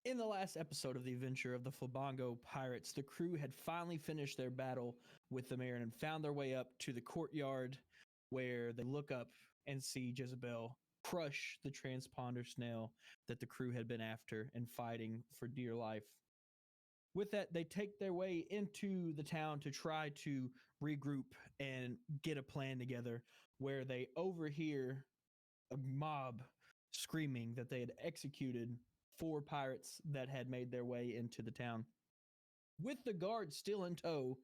In the last episode of the adventure of the Flabongo pirates, the crew had finally finished their battle with the mayor and found their way up to the courtyard where they look up and see Jezebel crush the transponder snail that the crew had been after and fighting for dear life. With that, they take their way into the town to try to regroup and get a plan together where they overhear a mob screaming that they had executed 4 pirates that had made their way into the town. With the guards still in tow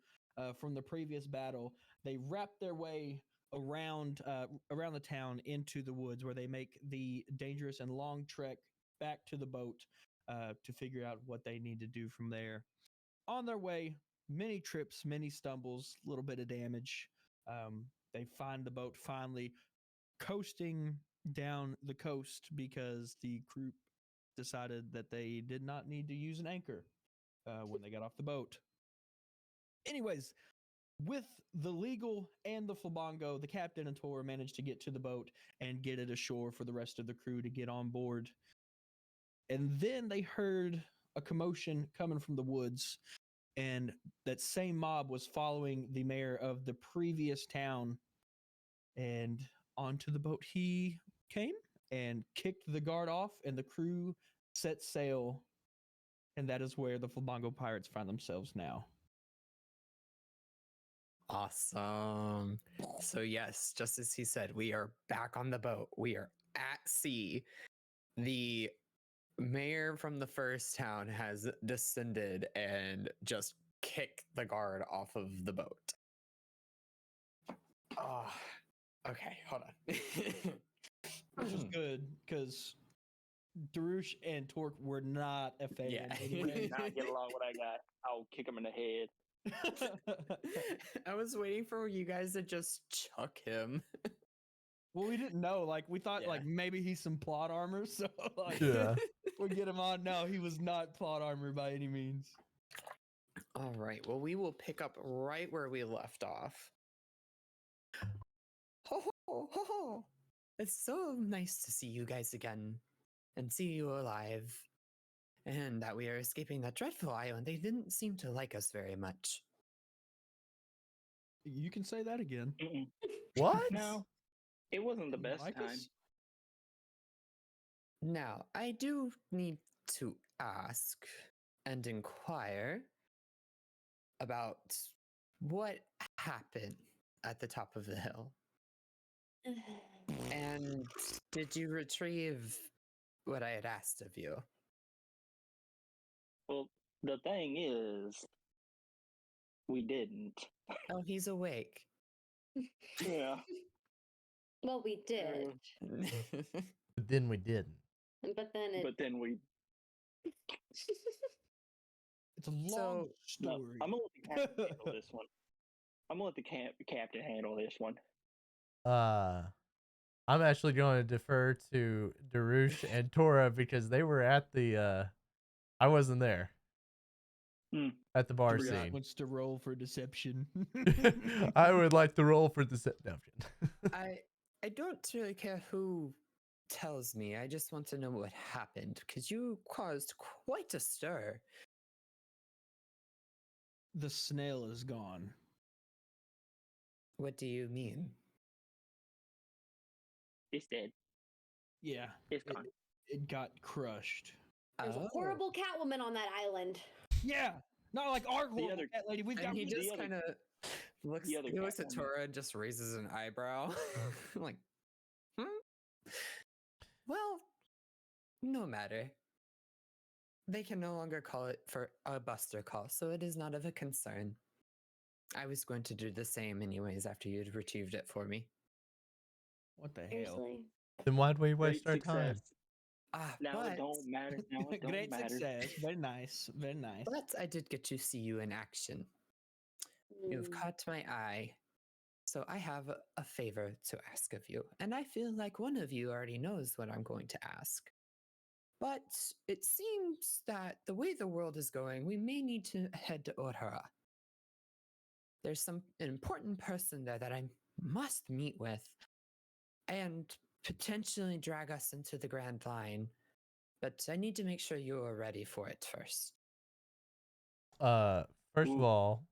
from the previous battle, they wrap their way around the town into the woods, where they make the dangerous and long trek back to the boat to figure out what they need to do from there. On their way, many trips, many stumbles, a little bit of damage. They find the boat finally coasting down the coast because the group decided that they did not need to use an anchor when they got off the boat. Anyways, with the legal and the Flabongo, the captain and Tora managed to get to the boat and get it ashore for the rest of the crew to get on board. And then they heard a commotion coming from the woods, and that same mob was following the mayor of the previous town. And onto the boat he came and kicked the guard off, and the crew set sail. And that is where the Flabongo pirates find themselves now. Awesome. So yes, just as he said, we are back on the boat. We are at sea. The mayor from the first town has descended and just kicked the guard off of the boat. Oh, okay, hold on. Which is good, because Dariush and Torque were not a fan. Yeah. Anyway. Not get along with that guy. I'll kick him in the head. I was waiting for you guys to just chuck him. Well, we didn't know. Like, we thought, Yeah. like, maybe he's some plot armor, so, like, Yeah. we'll get him on. No, he was not plot armor by any means. All right. Well, we will pick up right where we left off. Ho ho ho ho! It's so nice to see you guys again and see you alive. And that we are escaping that dreadful island. They didn't seem to like us very much. You can say that again. Mm-mm. What? No, it wasn't the Didn't best like time. us? Now, I do need to ask and inquire about what happened at the top of the hill. And did you retrieve what I had asked of you? Well, the thing is, we didn't. Oh, he's awake. Yeah. Well, we did, But then we didn't. but then it. But then we. It's a long So- No, story. I'm gonna let the captain handle this one. I'm gonna let the captain handle this one. I'm actually going to defer to Dariush and Tora because they were at the I wasn't there. Hmm. At the bar Dariush scene. wants to roll for deception. I would like to roll for deception. I don't really care who tells me. I just want to know what happened because you caused quite a stir. The snail is gone. What do you mean? It's dead. Yeah, It's it, gone. it got crushed. There's Oh. a horrible Catwoman on that island. Yeah, not like our horrible other- cat lady. We've got And he the just other- kind of looks, the other he looks at Catwoman. Tora and just raises an eyebrow. Like, well, no matter. They can no longer call it for a buster call, so it is not of a concern. I was going to do the same anyways after you'd retrieved it for me. What the hell? Seriously. Then why'd we waste Great our time? success. Ah, Now but, it don't matter. Now it don't Great matter. success. Very nice. Very nice. but I did get to see you in action. You've Mm. caught my eye. So I have a favor to ask of you, and I feel like one of you already knows what I'm going to ask. But it seems that the way the world is going, we may need to head to Orien. There's an important person there that I must meet with and potentially drag us into the Grand Line but I need to make sure you are ready for it first. First of Ooh. all,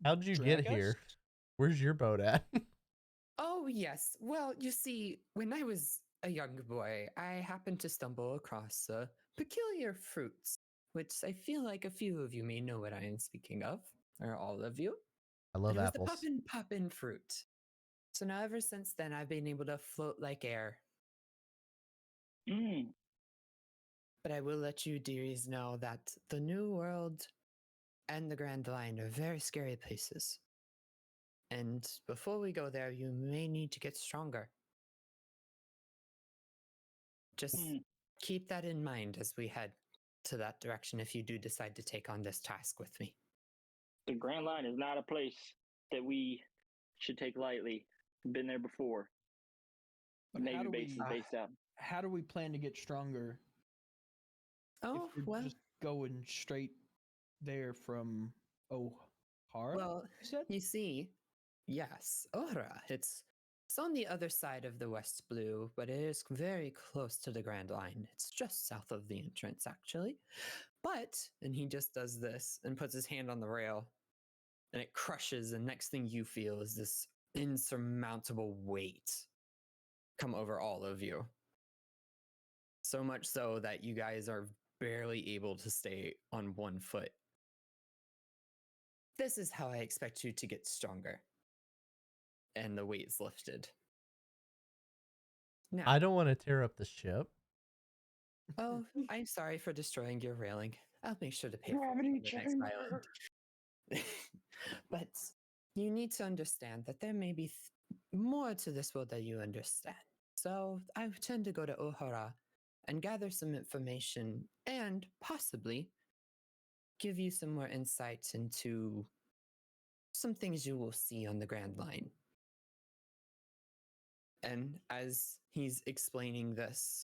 how'd you get Drag us? here? Where's your boat at? Oh, yes. Well, you see, when I was a young boy, I happened to stumble across peculiar fruits, which I feel like a few of you may know what I am speaking of, or all of you. I love It was apples. the poppin' fruit. So now ever since then, I've been able to float like air. Mm. But I will let you dearies know that the New World and the Grand Line are very scary places. And before we go there, you may need to get stronger. Just Mm. keep that in mind as we head to that direction if you do decide to take on this task with me. The Grand Line is not a place that we should take lightly. Been there before. But Navy base is based out. how do we plan to get stronger Oh, if we're well, just going straight there from O'Hara? well, you said? you see, yes, Ora, it's on the other side of the West Blue, but it is very close to the Grand Line. It's just south of the entrance, actually. But, and he just does this and puts his hand on the rail, and it crushes, and next thing you feel is this insurmountable weight come over all of you. So much so that you guys are barely able to stay on one foot. This is how I expect you to get stronger. And the weight's lifted. Now, I don't want to tear up the ship. oh, I'm sorry for destroying your railing. I'll make sure to pay for it Gravity on the next chamber. island. But you need to understand that there may be more to this world that you understand. So I tend to go to O'Hara and gather some information and possibly give you some more insight into some things you will see on the Grand Line. And as he's explaining this,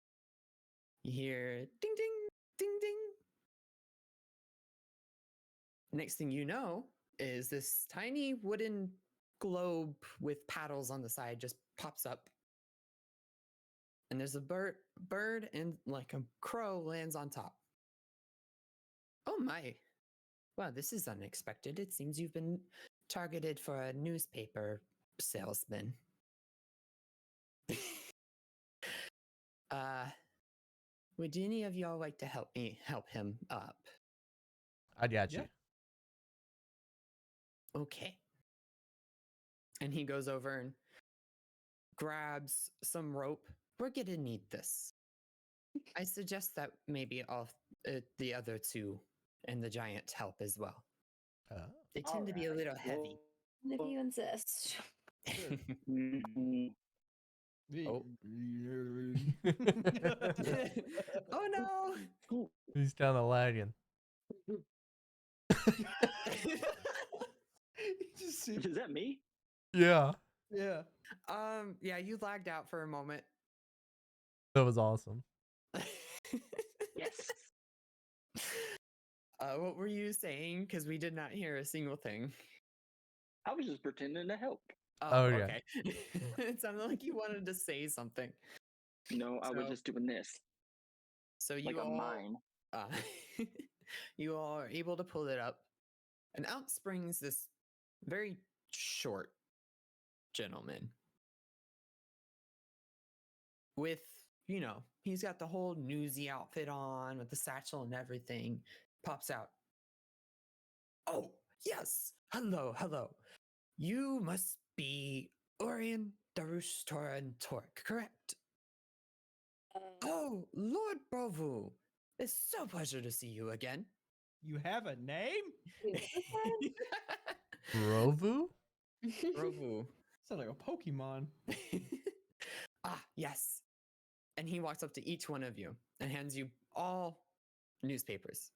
you hear ding, ding, ding, ding. Next thing you know is this tiny wooden globe with paddles on the side just pops up. And there's a bird and like a crow lands on top. Oh my. Wow, this is unexpected. It seems you've been targeted for a newspaper salesman. Would any of y'all like to help him up? I got Yeah. you. Okay. And he goes over and grabs some rope. We're gonna need this. I suggest that maybe all the other two and the giant help as well. They tend to be a little heavy. If you insist. Mm. Oh. Oh no! He's kind of lagging. Just see- Is that me? Yeah, yeah. Yeah, you lagged out for a moment. that was awesome. Yes. What were you saying? Because we did not hear a single thing. I was just pretending to help. Oh, yeah. Okay. It sounded like you wanted to say something. No, I was So- just doing this. So you Like a all, mine. you all are able to pull it up, and out springs this very short gentleman with, he's got the whole newsy outfit on with the satchel and everything. Pops out. Oh, yes. Hello. You must be Orien, Dariush, Tora, and Torque, correct? Oh, Lord Bovu. It's so pleasure to see you again. You have a name? Rovu? Bovu. Sounds like a Pokemon. Ah, yes. And he walks up to each one of you and hands you all newspapers.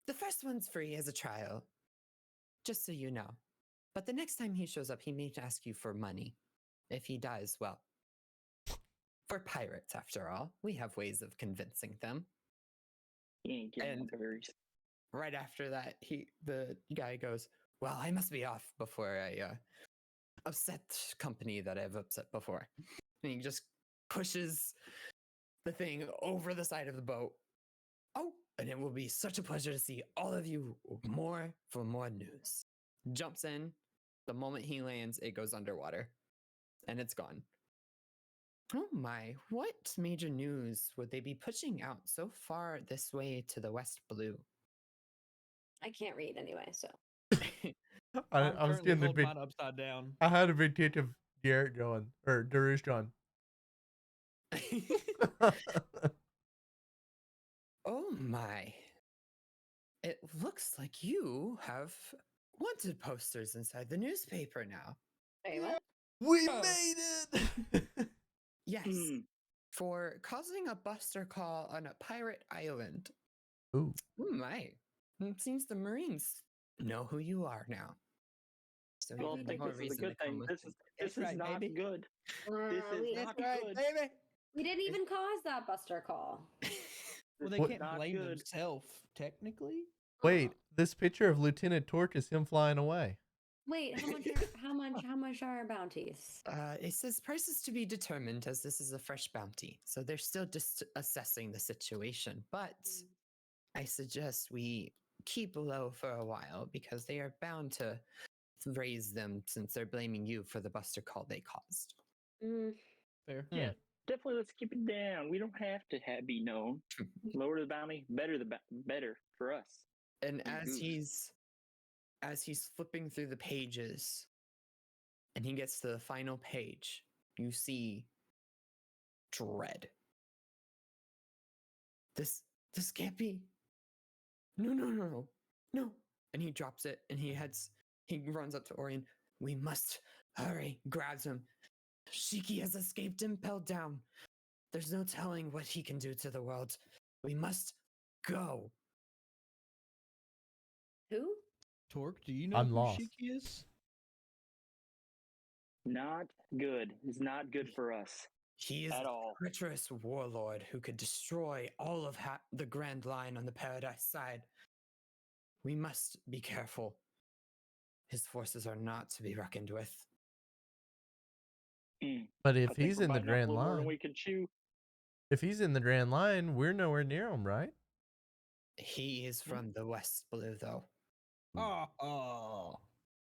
The first one's free as a trial, just so you know. But the next time he shows up, he may ask you for money. If he does, well, we're pirates after all. We have ways of convincing them. You ain't getting And- no berries. Right after that, the guy goes, well, I must be off before I upset company that I've upset before. And he just pushes the thing over the side of the boat. Oh, and it will be such a pleasure to see all of you more for more news. Jumps in. The moment he lands, it goes underwater. And it's gone. Oh my, what major news would they be pushing out so far this way to the West Blue? I can't read anyway, so. I I'm was currently getting a holding bit. mine upside down. I had a big touch of Garrett going or Dariush going. Oh my. It looks like you have wanted posters inside the newspaper now. Wait, what? We Oh. made it. Yes. Hmm. For causing a buster call on a pirate island. Ooh. Oh my. It seems the Marines know who you are now. So Well, I even think more this is a reason good to come thing. with This me. is this That's is right, not baby. good. This is we, not Right, good. baby. we didn't even cause that buster call. Well, This they is can't not blame good. themselves, technically. Wait, this picture of Lieutenant Torque is him flying away. Wait, how much are our bounties? It says prices to be determined as this is a fresh bounty. So they're still just assessing the situation. But I suggest we keep low for a while because they are bound to raise them since they're blaming you for the buster call they caused. Mm, Fair. Yeah, definitely. Let's keep it down. We don't have to be known. Lower the bounty, better for us. And Mm, as he's flipping through the pages and he gets to the final page, you see dread. This can't be. No. And he drops it and he runs up to Orien. We must hurry, grabs him. Shiki has escaped impelled down. There's no telling what he can do to the world. We must go. who? Torque, do you know I'm who lost. Shiki is? Not good. It's not good for us He is at a all. treacherous warlord who could destroy all of the Grand Line on the Paradise side. We must be careful. His forces are not to be reckoned with. Mm. But I if think he's we're in the biting off a Grand little more than Line, we can chew. if he's in the Grand Line, we're nowhere near him, right? He is from the West Blue, though. Oh.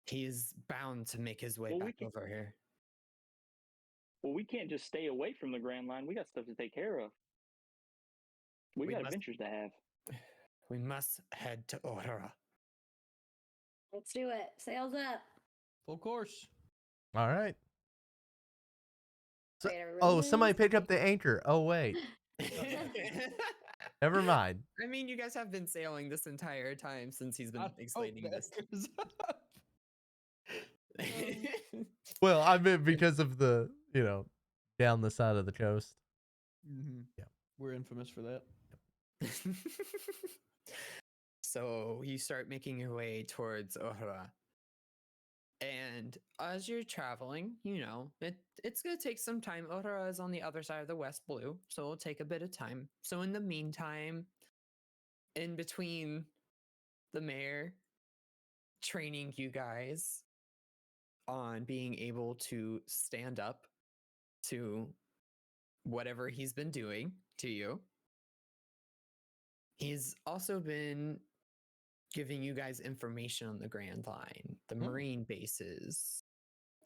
He is bound to make his way Well, we back can- over here. Well, we can't just stay away from the Grand Line. We got stuff to take care of. We got must- adventures to have. We must head to Tora. Let's do it. Sails up. Full course. All right. So- Wait, are we oh, really somebody doing pick up the anchor. Oh, wait. Never mind. I mean, you guys have been sailing this entire time since he's been I hope explaining that this. goes up. Well, I meant because of the, down the side of the coast. Mm-hmm. Yeah. We're infamous for that. So you start making your way towards Ohara. And as you're traveling, it's going to take some time. Ohara is on the other side of the West Blue, so it'll take a bit of time. So in the meantime, in between the mayor training you guys on being able to stand up to whatever he's been doing to you, he's also been giving you guys information on the Grand Line, the Marine bases,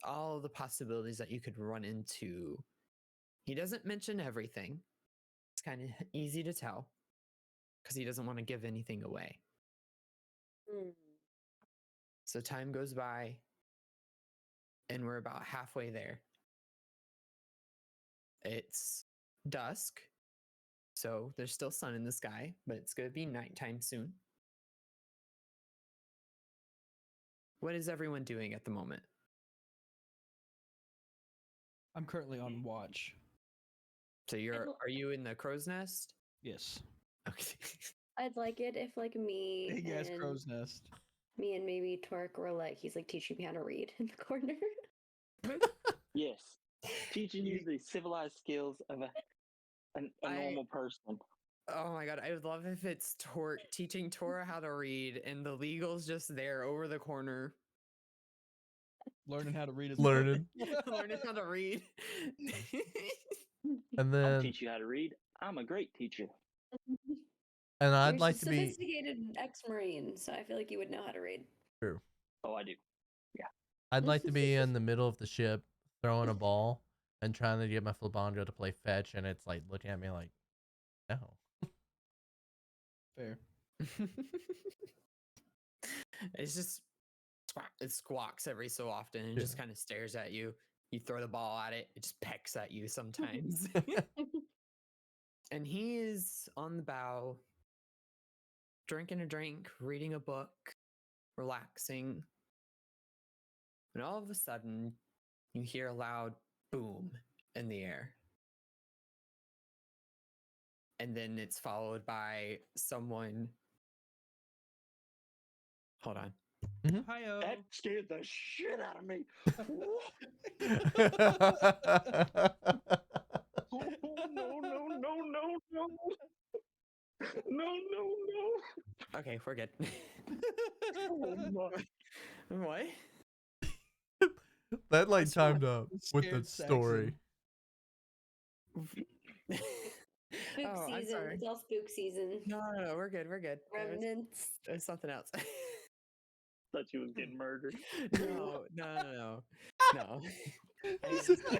all the possibilities that you could run into. He doesn't mention everything. It's kind of easy to tell because he doesn't want to give anything away. Hmm. So time goes by and we're about halfway there. It's dusk, so there's still sun in the sky, but it's going to be nighttime soon. What is everyone doing at the moment? I'm currently on watch. So are you in the crow's nest? Yes. Okay. I'd like it if me Big ass and crow's nest. me and maybe Torque were he's teaching me how to read in the corner. Yes. Teaching you the civilized skills of a normal person. Oh my god, I would love if it's teaching Tora how to read and the legal's just there over the corner. Learning how to read as Learning. Learning how to read. And I'll then teach you how to read. I'm a great teacher. And I'd You're like to be sophisticated ex-marine, so I feel like you would know how to read. true. Oh, I do. I'd like to be in the middle of the ship throwing a ball and trying to get my Flabongo to play fetch, and it's like looking at me like, no. Fair. It's just it squawks every so often and just kind of stares at you. You throw the ball at it, it just pecks at you sometimes. And he is on the bow, drinking a drink, reading a book, relaxing. And all of a sudden, you hear a loud boom in the air. And then it's followed by someone. Hold on. Hi-yo. That scared the shit out of me. Oh, no, no, no, no, no. No, no, no. Okay, we're good. Oh, my. What? That like That's what timed up with the scared story. Spook I'm season. sorry. It's all spook season. No, we're good. We're good. Remnants. There's something else. Thought she was getting murdered. No.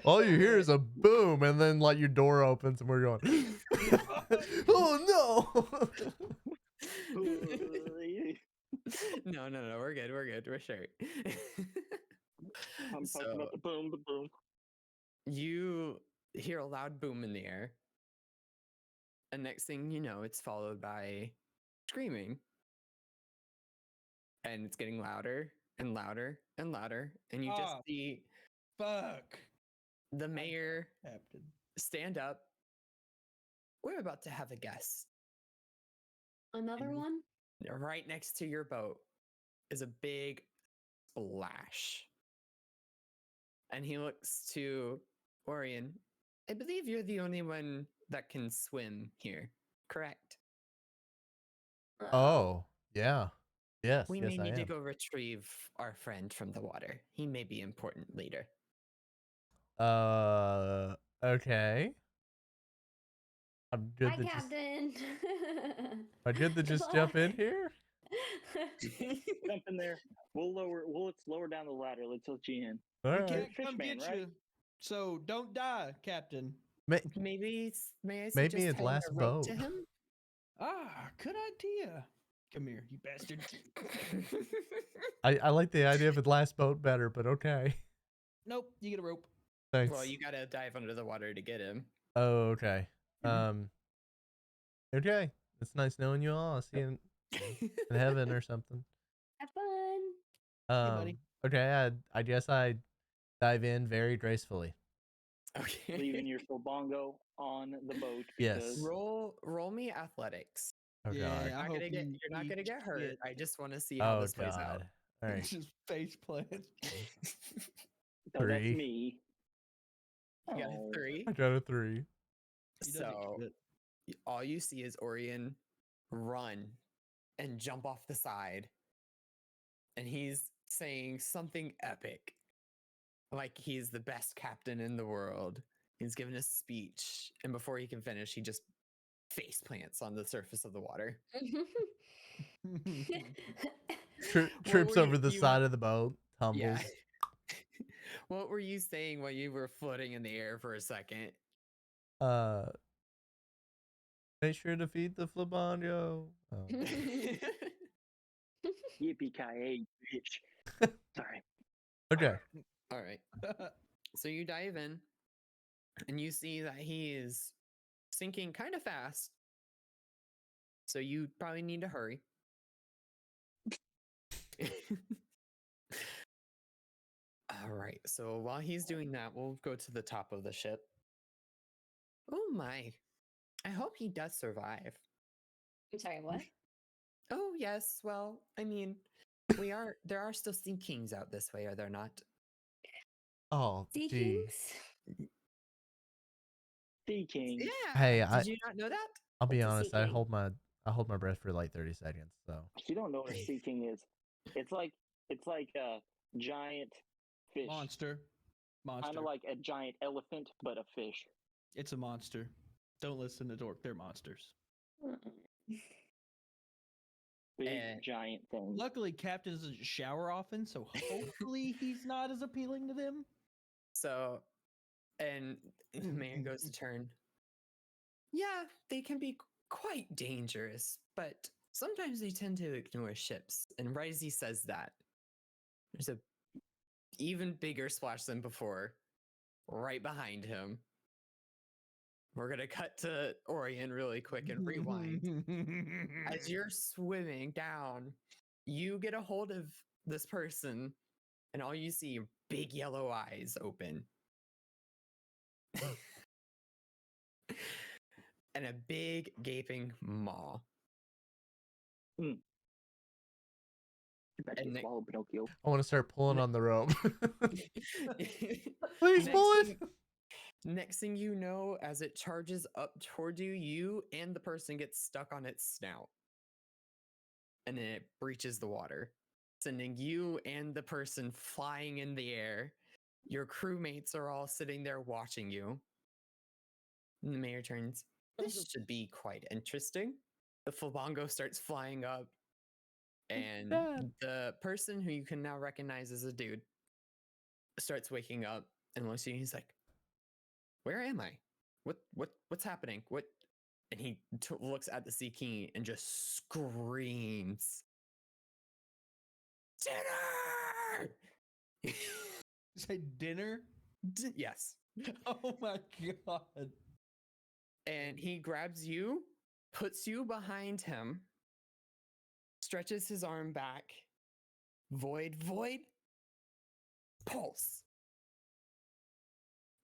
All you hear is a boom, and then like your door opens, and we're going, oh no! No. We're good. We're straight. I'm talking about the boom, the boom. You hear a loud boom in the air. And next thing you know, it's followed by screaming. And it's getting louder and louder and louder. And you just Ah. see Fuck. the mayor Captain. stand up. We're about to have a guest. Another And one? right next to your boat is a big splash. And he looks to Orien. I believe you're the only one that can swim here, correct? Oh, yeah. Yes, We yes, may I need to am. go retrieve our friend from the water. He may be important later. Okay. I'm good Hi, to just. Captain. Am I good to just jump in here? Jump in there. Let's lower down the ladder. Let's let you in. All We right. can't come Fishman, get right? you. So don't die, Captain. May I Maybe suggest it tying last a rope to boat. him? Ah, good idea. Come here, you bastard. I like the idea of it last boat better, but okay. Nope, you get a rope. Thanks. Well, you gotta dive under the water to get him. Oh, okay. Okay. It's nice knowing you all. I'll see you in heaven or something. Have fun. buddy. Okay, I guess I dive in very gracefully. Okay. Leaving your Flabongo on the boat Yes. because Roll me athletics. Oh god. I hope You're not eat gonna get hurt. shit. I just want to see how Oh this plays out. god. All right. Just face plant. so that's 3. me. You got Oh. a 3. I got a 3. He doesn't So shit. all you see is Orien run and jump off the side. And he's saying something epic. Like he's the best captain in the world. He's giving a speech. And before he can finish, he just face plants on the surface of the water. Trips were over the side of the boat, tumbles. Yeah. What were you saying while you were floating in the air for a second? Make sure to feed the Flabongo. Oh. Yippee-ki-yay, bitch. Sorry. Okay. All right. So you dive in and you see that he is sinking kind of fast. So you probably need to hurry. All right. So while he's doing that, we'll go to the top of the ship. Oh my. I hope he does survive. I'm sorry, what? Oh, yes. Well, I mean, there are still sea kings out this way, are there not? Oh, Sea gee. Kings? Sea King. Yeah. Hey, Did you not know that? I'll be What's a honest. sea I king? hold my breath for like 30 seconds. So You don't know what a Sea King is. It's like a giant fish. Monster. Kind of like a giant elephant, but a fish. It's a monster. Don't listen to Dork. They're monsters. Big giant thing. Luckily, Captain doesn't shower often, so hopefully he's not as appealing to them. So, and the mayor goes to turn. Yeah, they can be quite dangerous, but sometimes they tend to ignore ships. And right as he says that, there's a even bigger splash than before, right behind him. We're gonna cut to Orien really quick and rewind. As you're swimming down, you get a hold of this person, and all you see are big yellow eyes open. And a big gaping maw. You better And swallow Pinocchio. I want to start pulling on the rope. Please Next pull it. thing- Next thing you know, as it charges up toward you, you and the person get stuck on its snout. And then it breaches the water, sending you and the person flying in the air. Your crewmates are all sitting there watching you. And the mayor turns. This should be quite interesting. The Flabongo starts flying up, and Dad. the person who you can now recognize as a dude starts waking up and looks at you. And he's like, "Where am I? What's happening? What?" And he looks at the Sea King and just screams, "Dinner!" You say dinner? Yes. Oh my god. And he grabs you, puts you behind him, stretches his arm back, void, pulse.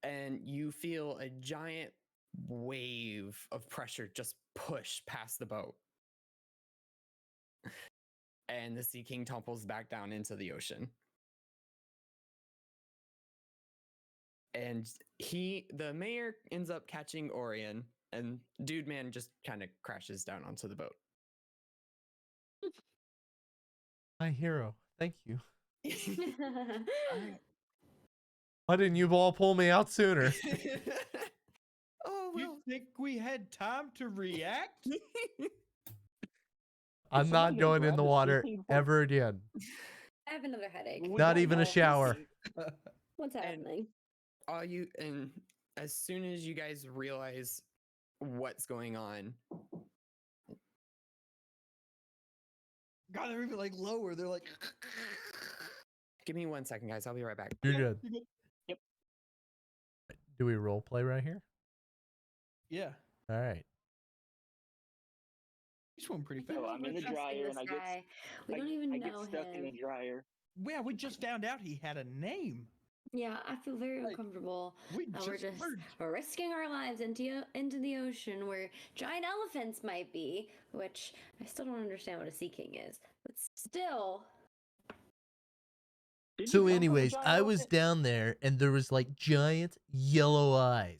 And you feel a giant wave of pressure just push past the boat. And the Sea King topples back down into the ocean. And the mayor ends up catching Orien, and Dude Man just kind of crashes down onto the boat. My hero. Thank you. Alright. Why didn't you all pull me out sooner? Oh, You well. think we had time to react? I'm not somebody going in grab the the water sleeping bag? ever again. I have another headache. We Not don't even a know. shower. What's happening? And as soon as you guys realize what's going on, God, they're even like lower. They're like. give me 1 second, guys. I'll be right back. You're good. Yep. Do we role play right here? Yeah. All right. You swim pretty I fast. feel Oh, like I'm in we're the trusting dryer this and I get guy. We don't even I get know stuck in the him. dryer. Yeah, we just found out he had a name. Yeah, I feel very Like, uncomfortable. We We're just just merged. risking our lives into the ocean where giant elephants might be, which I still don't understand what a sea king is. But still, Didn't So, you come from a anyways, giant I was elephant? down there and there was like giant yellow eyes.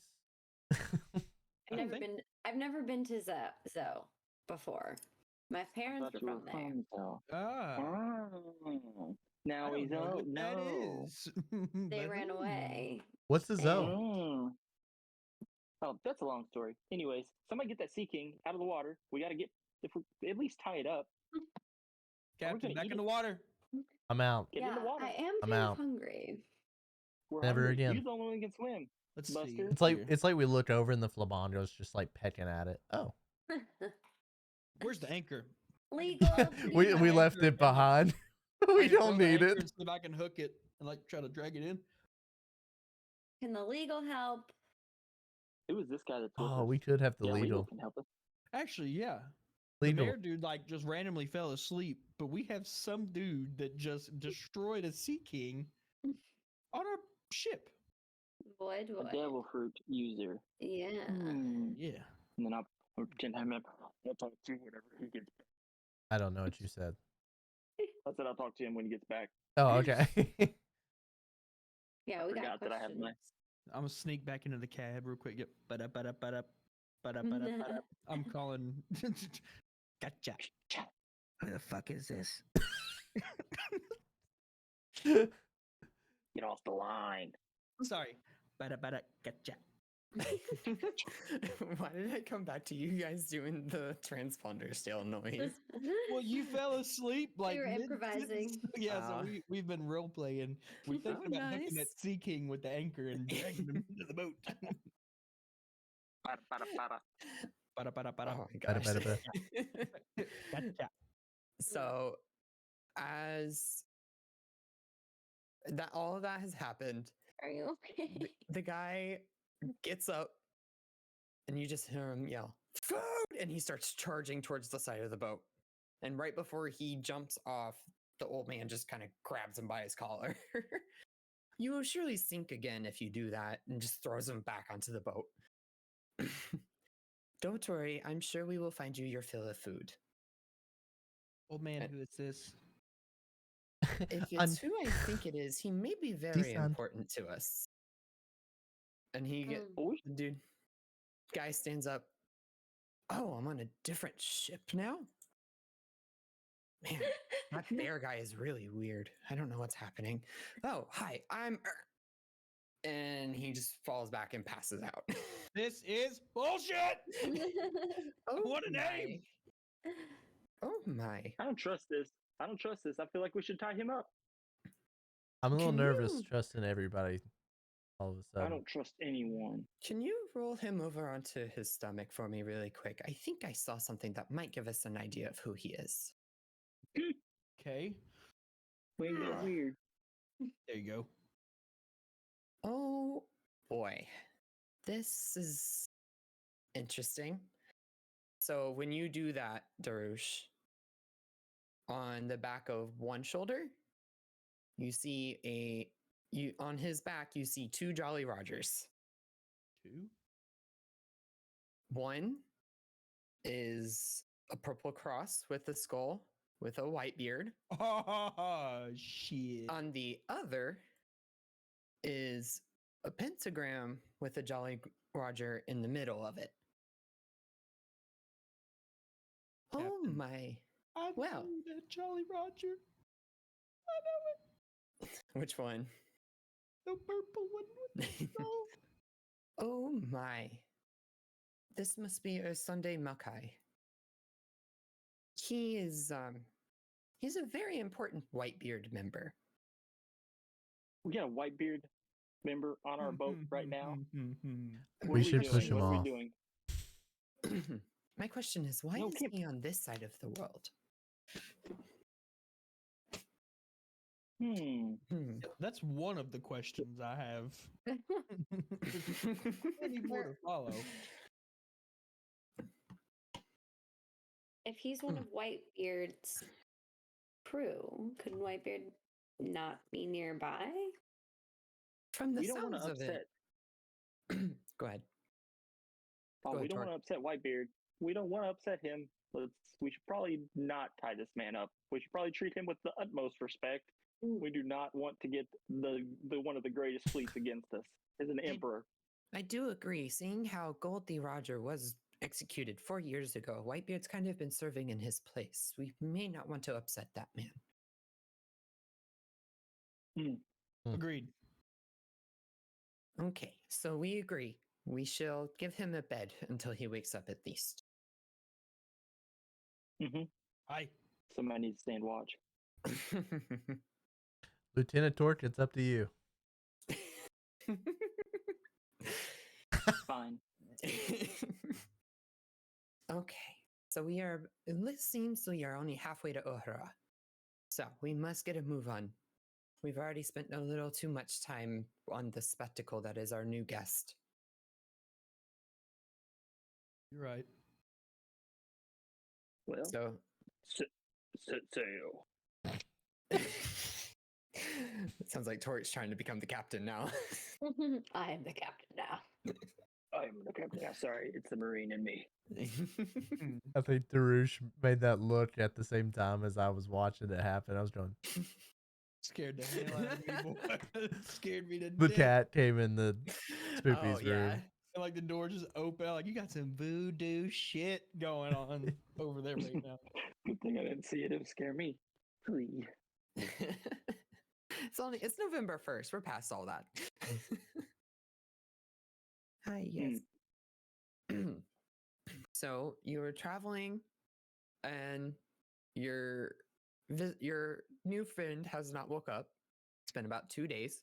I've never been to Zo before. My I parents thought were you were from there. from Tel. Ah. Oh. Now I he's don't know out. what that No. is. They But, ran away. What's the zone? Mm. Oh, that's a long story. Anyways, somebody get that Sea King out of the water. We got to if we at least tie it up. Captain, gonna back eat in the it? water. I'm out. Get in the water. I am I'm kind out. of hungry. We're Never hungry. again. You're the only one who can swim. Let's Buster. see. It's like we look over and the Flabongo's just like pecking at it. Oh, Where's the anchor? Legal. we the left anchor it and, behind. I We can don't throw the need anchor it. and see if I can hook it and like try to drag it in. Can the legal help? It was this guy that told us. Oh, we could have the yeah, legal legal. can help us. Actually, yeah. Legal. The mayor dude like just randomly fell asleep, but we have some dude that just destroyed a sea king on our ship. Void. A devil fruit user. Yeah. Yeah. And then I'll pretend I remember. I'll talk to you whenever he gets back. I don't know what you said. I said I'll talk to him when he gets back. Oh, okay. Yeah, I we got forgot that I had my. questions. I'm gonna sneak back into the cab real quick. Yep. Ba-da-ba-da-ba-da. I'm calling. Gotcha. Who the fuck is this? Get off the line. Sorry. Ba-da-ba-da. Gotcha. Why did I come back to you guys doing the transponder stale noise? Well, you fell asleep like were mid-sentence. improvising. Yeah, so Ah. we've been role playing. We're thinking Oh, about hooking nice. that Sea King with the anchor and dragging him into the boat. Para, para, para. Para, para, para. Oh my Bada, gosh. bada, bada. Gotcha. So, as that all of that has happened, Are you okay? the guy gets up and you just hear him yell, "Food!" And he starts charging towards the side of the boat. And right before he jumps off, the old man just kind of grabs him by his collar. You will surely sink again if you do that, and just throws him back onto the boat. Don't worry, I'm sure we will find you your fill of food. Old man, who is this? If Un- it's who I think it is, he may be very Decent. important to us. And he get Oh, the dude guy stands up. Oh, I'm on a different ship now? Man, that bear guy is really weird. I don't know what's happening. Oh, hi, I'm and he just falls back and passes out. This is bullshit. Oh What a name! my. Oh my. I don't trust this. I don't trust this. I feel like we should tie him up. I'm a little Can nervous you- trusting everybody all of a I sudden. don't trust anyone. Can you roll him over onto his stomach for me really quick? I think I saw something that might give us an idea of who he is. Okay, We ain't that weird. there you go. Oh boy. This is interesting. So when you do that, Dariush, on the back of one shoulder, you see on his back you see two Jolly Rogers. 2. One is a purple cross with a skull with a white beard. Oh shit. On the other is a pentagram with a Jolly Roger in the middle of it. Oh Captain. my. I well. know that Jolly Roger. I know it. Which one? The purple one with the skull. Oh my. This must be a Sunday Makai. He's a very important Whitebeard member. We got a Whitebeard member on our boat right now. What We are should doing? push him What are off. we doing? My question is, why No, is can't- he on this side of the world? Hmm. That's one of the questions I have. Plenty more to follow. If he's one of Whitebeard's crew, couldn't Whitebeard not be nearby? From the We don't want sounds to of upset. it. Go ahead. Oh, Go we ahead, don't want Tor. to upset Whitebeard. We don't want to upset him. We should probably not tie this man up. We should probably treat him with the utmost respect. We do not want to get the one of the greatest fleets against us as an emperor. I do agree. Seeing how Goldie Roger was executed 4 years ago, Whitebeard's kind of been serving in his place. We may not want to upset that man. Agreed. Okay, so we agree. We shall give him a bed until he wakes up at least. Mm-hmm. Aye. Somebody needs to stand watch. Lieutenant Torque, it's up to you. Fine. Okay, so it seems we are only halfway to Ohra. So we must get a move on. We've already spent a little too much time on the spectacle that is our new guest. You're right. Well, So set sail. it sounds like Tori's trying to become the captain now. I am the captain now. I am the captain. Yeah, sorry, it's the Marine in me. I think Dariush made that look at the same time as I was watching it happen. I was going, Scared the hell out of me, boy. Scared me to the death. cat came in the Spoopy's Oh, yeah. room. And like the door just open. Like, you got some voodoo shit going on over there right now. Good thing I didn't see it. It would scare me. Please. It's November 1st. We're past all that. Hi, yes. So you were traveling, and your new friend has not woke up. It's been about 2 days,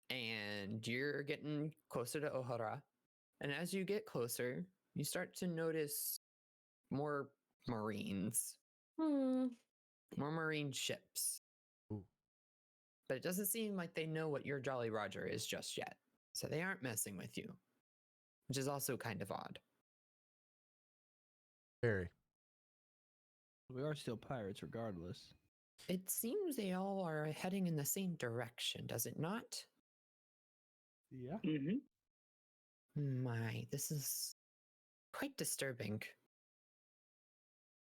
and you're getting closer to Ohara. And as you get closer, you start to notice more Marines, more Marine ships. Ooh. But it doesn't seem like they know what your Jolly Roger is just yet. So they aren't messing with you, which is also kind of odd. Very. We are still pirates regardless. It seems they all are heading in the same direction, does it not? Yeah. My, this is quite disturbing.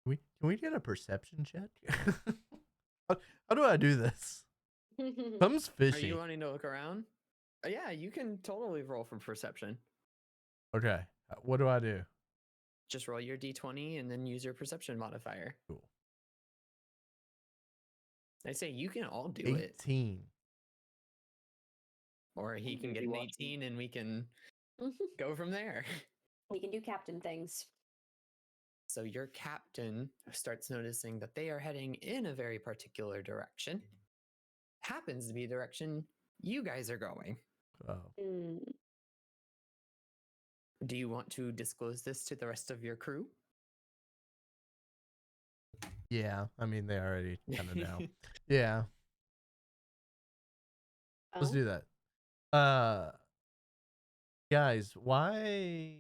Can we get a perception check? How do I do this? Comes Are fishy. you wanting to look around? Yeah, you can totally roll for perception. Okay. What do I do? Just roll your d20 and then use your perception modifier. Cool. I say you can all do it. 18. Or he can get an 18 and we can go from there. We can do captain things. So your captain starts noticing that they are heading in a very particular direction. Happens to be the direction you guys are going. Oh. Do you want to disclose this to the rest of your crew? Yeah. I mean, they already kind of know. Yeah. Let's do that. Guys, why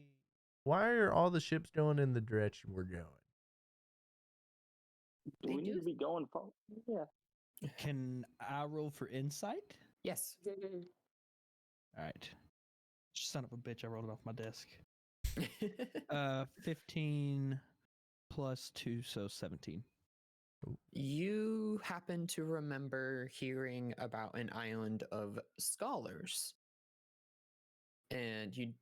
are all the ships going in the direction we're going? Do They we need do- to be going for? Yeah. Can I roll for insight? Yes. All right. Son of a bitch, I rolled it off my desk. 15 plus 2, so 17. You happen to remember hearing about an island of scholars. And you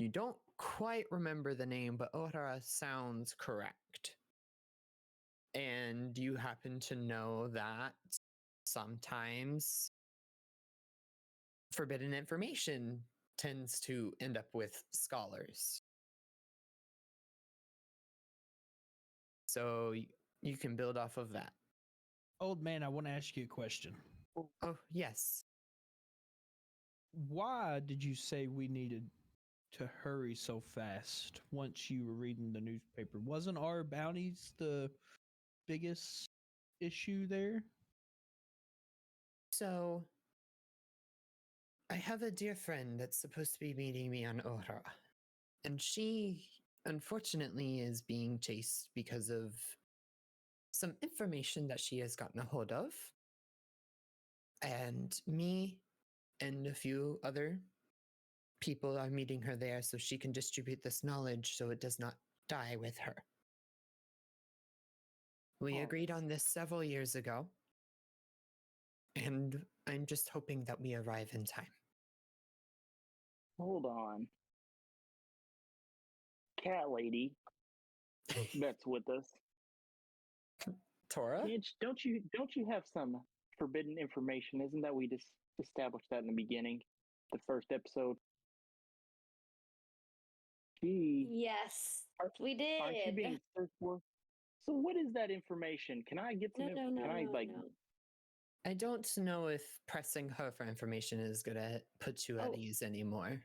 don't quite remember the name, but Ora sounds correct. And you happen to know that sometimes forbidden information tends to end up with scholars. So you can build off of that. Old man, I want to ask you a question. Oh, yes. Why did you say we needed to hurry so fast once you were reading the newspaper? Wasn't our bounties the biggest issue there? So I have a dear friend that's supposed to be meeting me on Ora. And she, unfortunately, is being chased because of some information that she has gotten a hold of. And me and a few other people are meeting her there so she can distribute this knowledge so it does not die with her. We agreed on this several years ago. And I'm just hoping that we arrive in time. Hold on. Cat lady that's with us. Tora? Don't you have some forbidden information? Isn't that we just established that in the beginning, the first episode? Gee, Yes, we did. aren't you being searched for? So what is that information? Can I get some? No. I don't know if pressing her for information is going to put you at ease anymore.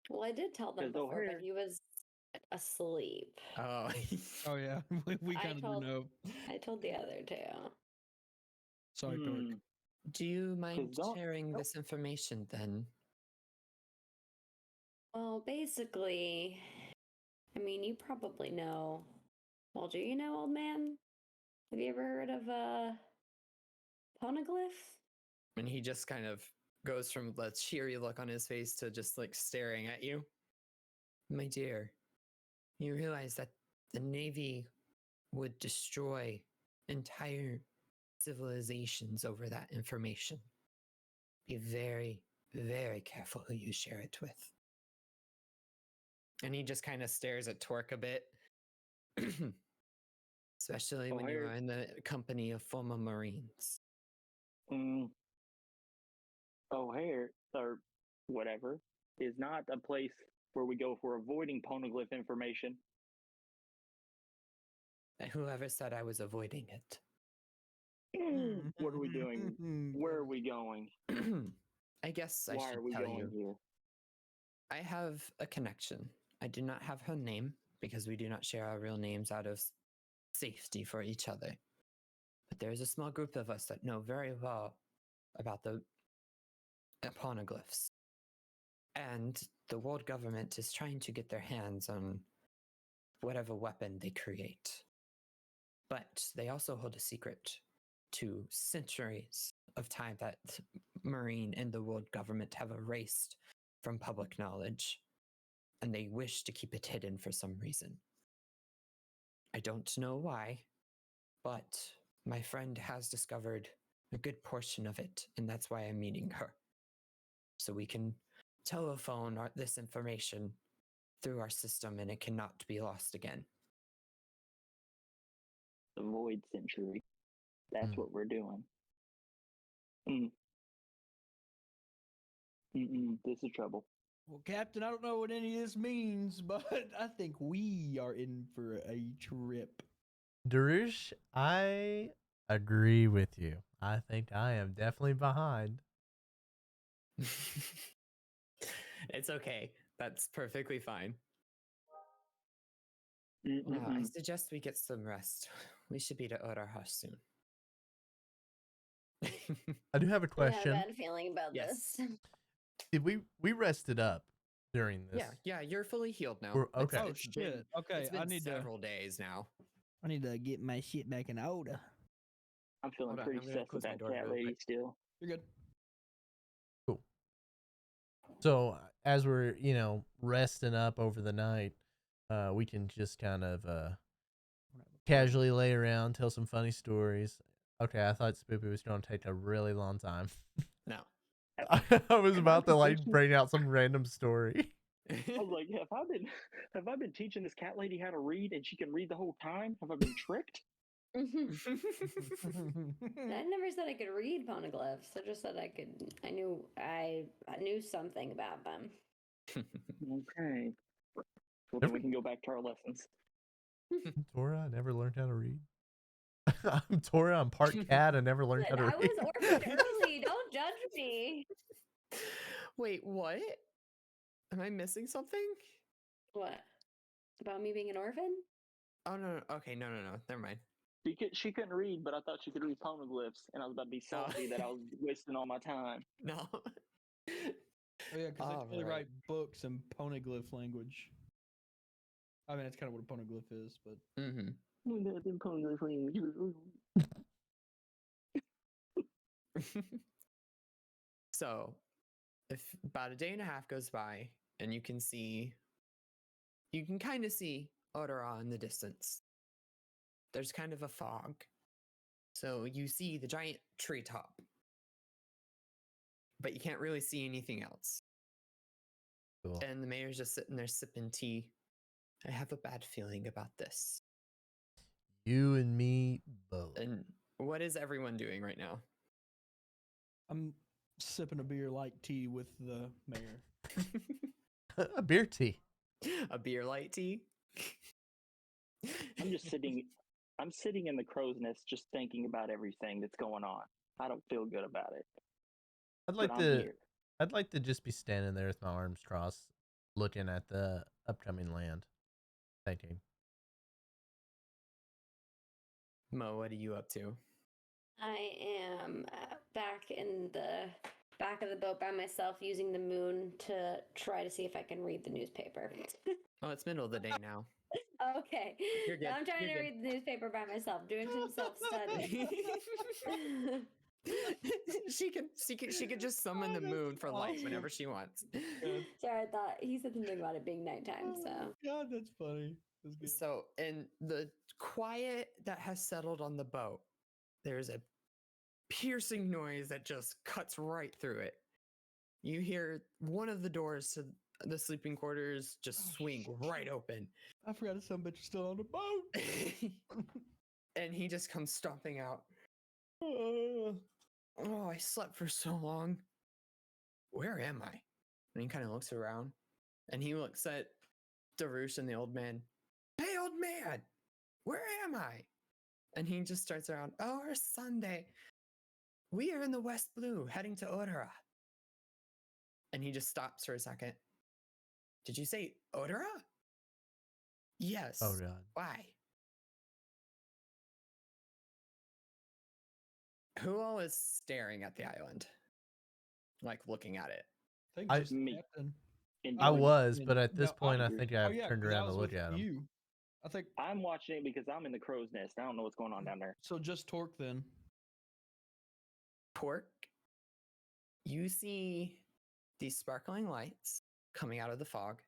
Well, I did tell them 'Cause before, O'Hare- but he was asleep. Oh. Oh yeah, we I kind of told- know. I told the other two. Sorry, Torque. Do you mind don't- sharing don't- this information then? Well, basically, I mean, you probably know. Well, do you know, old man? Have you ever heard of poneglyph? And he just kind of goes from the cheery look on his face to just like staring at you. My dear, you realize that the Navy would destroy entire civilizations over that information. Be very, very careful who you share it with. And he just kind of stares at Torque a bit. Especially when you O'Hare- are in the company of former Marines. O'Hare or whatever is not a place where we go for avoiding poneglyph information. And whoever said I was avoiding it? What are we doing? Where are we going? I guess I Why should are we tell going you. here? I have a connection. I do not have her name because we do not share our real names out of safety for each other. But there is a small group of us that know very well about the poneglyphs. And the world government is trying to get their hands on whatever weapon they create. But they also hold a secret to centuries of time that Marine and the world government have erased from public knowledge. And they wish to keep it hidden for some reason. I don't know why, but my friend has discovered a good portion of it, and that's why I'm meeting her. So we can telephone this information through our system and it cannot be lost again. The Void Century. That's what we're doing. This is trouble. Well, Captain, I don't know what any of this means, but I think we are in for a trip. Dariush, I agree with you. I think I am definitely behind. It's okay. That's perfectly fine. Now, I suggest we get some rest. We should be to Ora soon. I do have a question. I have a bad feeling about Yes. this. Did we rested up during this? Yeah, you're fully healed now. We're- okay. Oh, It's shit. been, Okay, it's been I need several days now. to get my shit back in order. I'm feeling Hold on, pretty I'm gonna sus close my with that door cat real lady quick. still. You're good. So as we're, resting up over the night, we can just kind of casually lay around, tell some funny stories. Okay, I thought Spoopy was going to take a really long time. No. I was about to bring out some random story. I was like, have I been teaching this cat lady how to read and she can read the whole time? Have I been tricked? I never said I could read poneglyphs. I just said I knew something about them. Okay. Well, then we can go back to our lessons. Tora, I never learned how to read. I'm Tora, I'm part cat, I never learned how to I read. was orphaned early. Don't judge me. Wait, what? Am I missing something? What? About me being an orphan? Oh, no. Okay, no. Never mind. She couldn't read, but I thought she could read poneglyphs, and I was about to be salty that I was wasting all my time. No. Oh, yeah, because they only Alright. write books in poneglyph language. I mean, that's kind of what a poneglyph is, but... Mm-hmm. So, if about a day and a half goes by, and you can kind of see Tora in the distance. There's kind of a fog. So you see the giant treetop. But you can't really see anything else. Cool. And the mayor's just sitting there sipping tea. I have a bad feeling about this. You and me both. And what is everyone doing right now? I'm sipping a beer like tea with the mayor. A beer tea. A beer light tea? I'm just sitting. I'm sitting in the crow's nest, just thinking about everything that's going on. I don't feel good about it. I'd like but to. I'm here. I'd like to just be standing there with my arms crossed, looking at the upcoming land, thinking. Mo, what are you up to? I am back in the back of the boat by myself using the moon to try to see if I can read the newspaper. Oh, it's middle of the day now. Okay. You're good. I'm trying You're to good. read the newspaper by myself, doing some self-study. she could just summon the moon for light whenever she wants. Sorry, I thought he said something about it being nighttime, so. God, that's funny. That's good. So, in the quiet that has settled on the boat, there's a piercing noise that just cuts right through it. You hear one of the doors to the sleeping quarters just swing right open. I forgot the son of a bitch is still on the boat. And he just comes stomping out. Oh, I slept for so long. Where am I? And he kind of looks around, and he looks at Dariush and the old man. Hey, old man, where am I? And he just starts around. Oh, it's Sunday. We are in the West Blue, heading to Tora. And he just stops for a second. Did you say Tora? Yes. Oh god. Why? Who all is staring at the island? Like looking at it. I think I- just the Me. captain. And I doing- was, and- but at this no, point, I Andrew. think Oh I've yeah, turned 'cause I around to was look with at him. you. I think I'm watching it because I'm in the crow's nest. I don't know what's going on down there. so. Just Torque then. Pork, you see these sparkling lights coming out of the fog,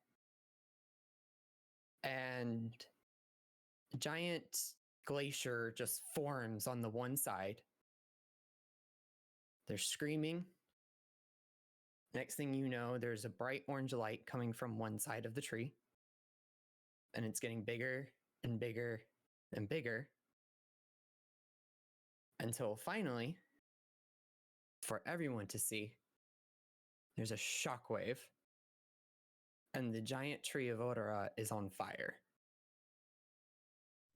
and a giant glacier just forms on the one side. They're screaming. Next thing you know, there's a bright orange light coming from one side of the tree, and it's getting bigger and bigger and bigger until finally, for everyone to see, there's a shockwave, and the giant tree of Odora is on fire.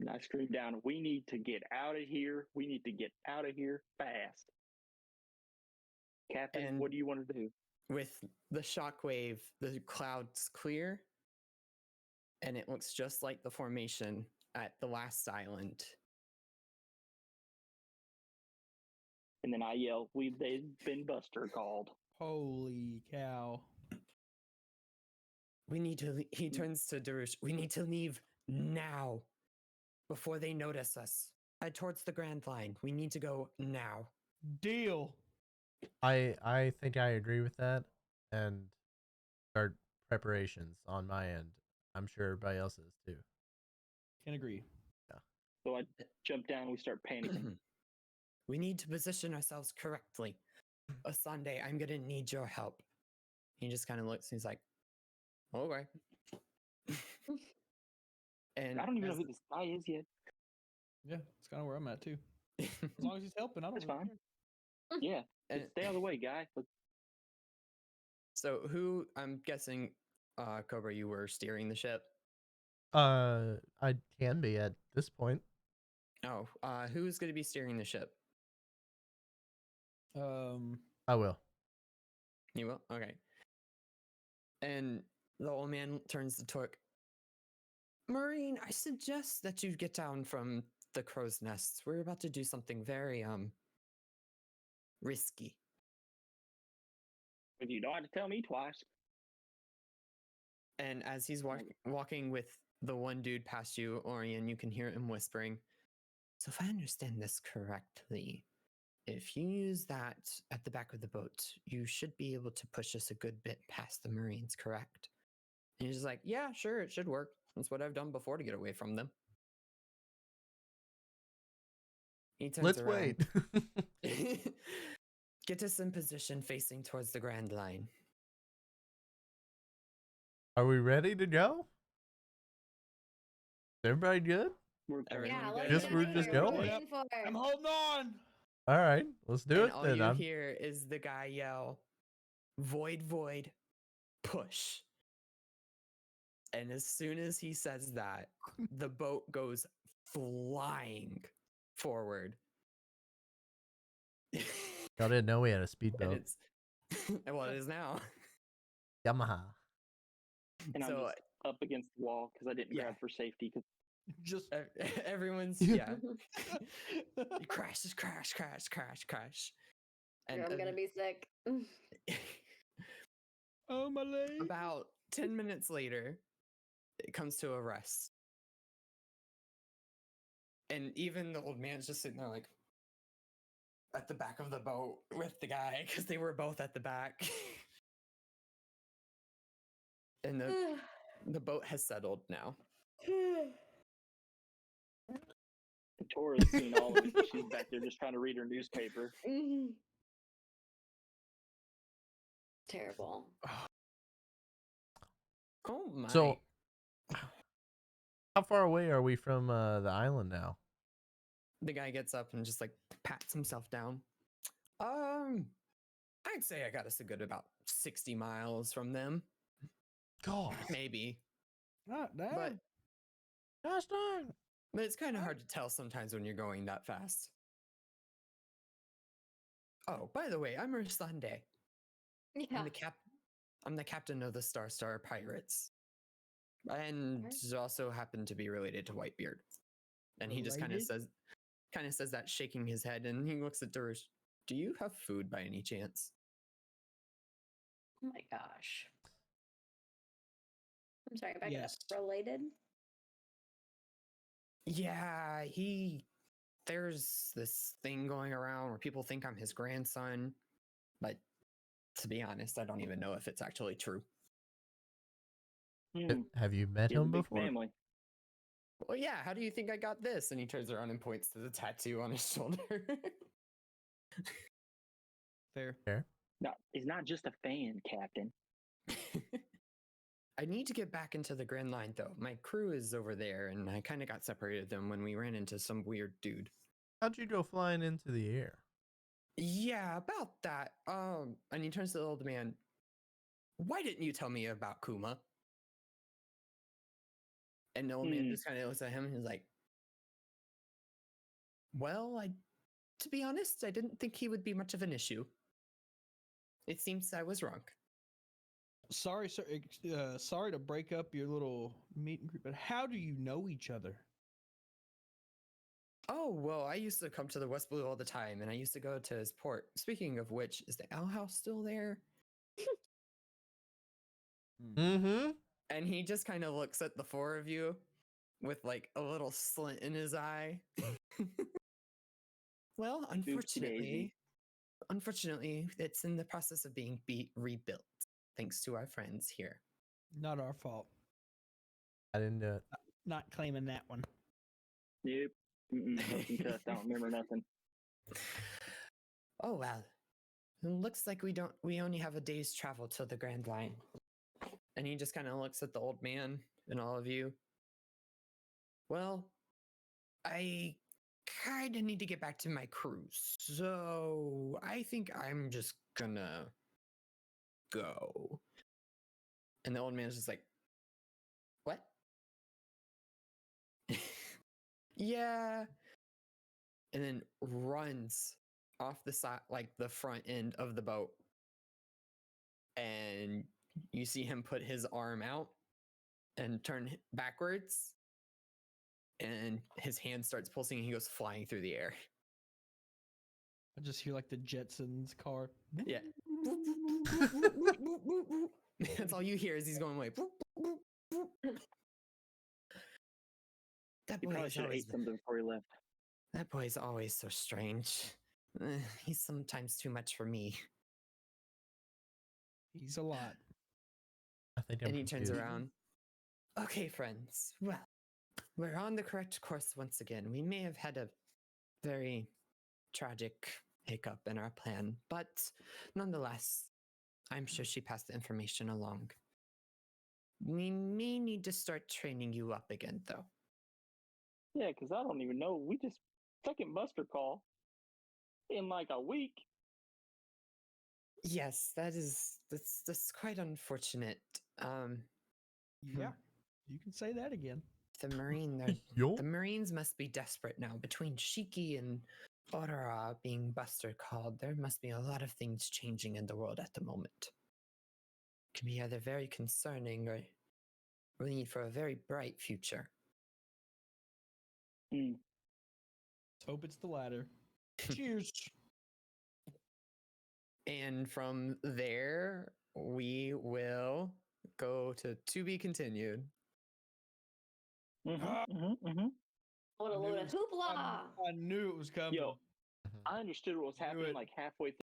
And I screamed down, we need to get out of here. We need to get out of here fast. Captain, And- what do you want to do? With the shockwave, the clouds clear, and it looks just like the formation at the last island. And then I yell, they've been Buster called. Holy cow! We need to. He turns to Dariush. We need to leave now, before they notice us. Head towards the Grand Line. We need to go now. Deal. I think I agree with that, and start preparations on my end. I'm sure everybody else is too. Can agree. So I jump down and we start panicking. We need to position ourselves correctly. A Sunday, I'm gonna need your help. He just kind of looks. And he's like, "Okay." And I don't even know as- who this guy is yet. Yeah, it's kind of where I'm at too. As long as he's helping, I don't That's really fine. care. Yeah, and- just stay out of the way, guy. So who? I'm guessing, Cobra, you were steering the ship. I can be at this point. Oh, who's going to be steering the ship? I will. You will. Okay. And the old man turns to Torque. Marine, I suggest that you get down from the crow's nests. We're about to do something very risky. If you don't have to tell me twice. And as he's walking with the one dude past you, Orien, you can hear him whispering. So if I understand this correctly, if you use that at the back of the boat, you should be able to push us a good bit past the Marines, correct? And he's just like, yeah, sure, it should work. That's what I've done before to get away from them. He turns Let's around. wait. Get us in position facing towards the Grand Line. Are we ready to go? Is everybody good? We're Everyone Yeah, good? let's Just- get we're out of just here. What are we going. waiting for? I'm holding on. All right, let's do And it all then. you hear is the guy yell, "Void, void, push." And as soon as he says that, the boat goes flying forward. Y'all didn't know we had a And speedboat. it's well, it is now. Yamaha. and I'm So just up against the wall because I didn't yeah. grab for safety. Cause Just everyone's yeah. Crash, crash, crash, crash, crash. And I'm gonna be sick. oh my leg. about 10 minutes later, it comes to a rest. And even the old man's just sitting there like at the back of the boat with the guy because they were both at the back. And the boat has settled now. Tora's seen all of it. And she's back there just trying to read her newspaper. Terrible. Oh my. So, how far away are we from the island now? The guy gets up and just like pats himself down. I'd say I got us a good about 60 miles from them, God. maybe. Ah, damn. But Gosh darn. but it's kind of hard to tell sometimes when you're going that fast. Oh, by the way, I'm Sunday. Yeah. I'm the captain of the Star Pirates, and also happen to be related to Whitebeard. And he just kind of Related? says that, shaking his head, and he looks at Dariush. Do you have food by any chance? Oh my gosh. I'm sorry, back Yes. up. Related? Yeah, there's this thing going around where people think I'm his grandson, but to be honest, I don't even know if it's actually true. Have you met He has a him big before? family. Well, yeah, how do you think I got this? And he turns around and points to the tattoo on his shoulder. Fair. No, he's not just a fan, Captain. I need to get back into the Grand Line, though. My crew is over there, and I kind of got separated them when we ran into some weird dude. How'd you go flying into the air? Yeah, about that. And he turns to the old man. Why didn't you tell me about Kuma? And the old man just kind of looks at him and he's like, well, to be honest, I didn't think he would be much of an issue. It seems I was wrong. Sorry, sir. Sorry to break up your little meet and greet, but how do you know each other? Oh, well, I used to come to the West Blue all the time, and I used to go to his port. Speaking of which, is the owl house still there? Mm-hmm. And he just kind of looks at the four of you with like a little slint in his eye. Well, unfortunately, it's in the process of being rebuilt, thanks to our friends here. Not our fault. I didn't do it. Not claiming that one. Yep. Nothing cussed. I don't remember nothing. Oh well. It looks like we only have a day's travel to the Grand Line. And he just kind of looks at the old man and all of you. Well, I kind of need to get back to my cruise. So I think I'm just gonna go. And the old man's just like, what? Yeah. And then runs off the side, like the front end of the boat. And you see him put his arm out and turn backwards. And his hand starts pulsing and he goes flying through the air. I just hear like the Jetsons car. Yeah. That's all you hear is he's going away. That He boy probably is should have always ate something before he left. that boy's always so strange. He's sometimes too much for me. He's a lot. I think I'm And he turns confused. around. Okay, friends. Well, we're on the correct course once again. We may have had a very tragic hiccup in our plan, but nonetheless, I'm sure she passed the information along. We may need to start training you up again, though. Yeah, because I don't even know. We just second buster call in like a week. Yes, that's quite unfortunate. Yeah, you can say that again. The Marines must be desperate now. Between Shiki and Tora being buster called, there must be a lot of things changing in the world at the moment. Could be either very concerning or we need for a very bright future. Let's hope it's the latter. Cheers. And from there, we will go to be continued. What a load of hoopla! I knew it was coming. Yo, I understood what was Knew happening it. like halfway through.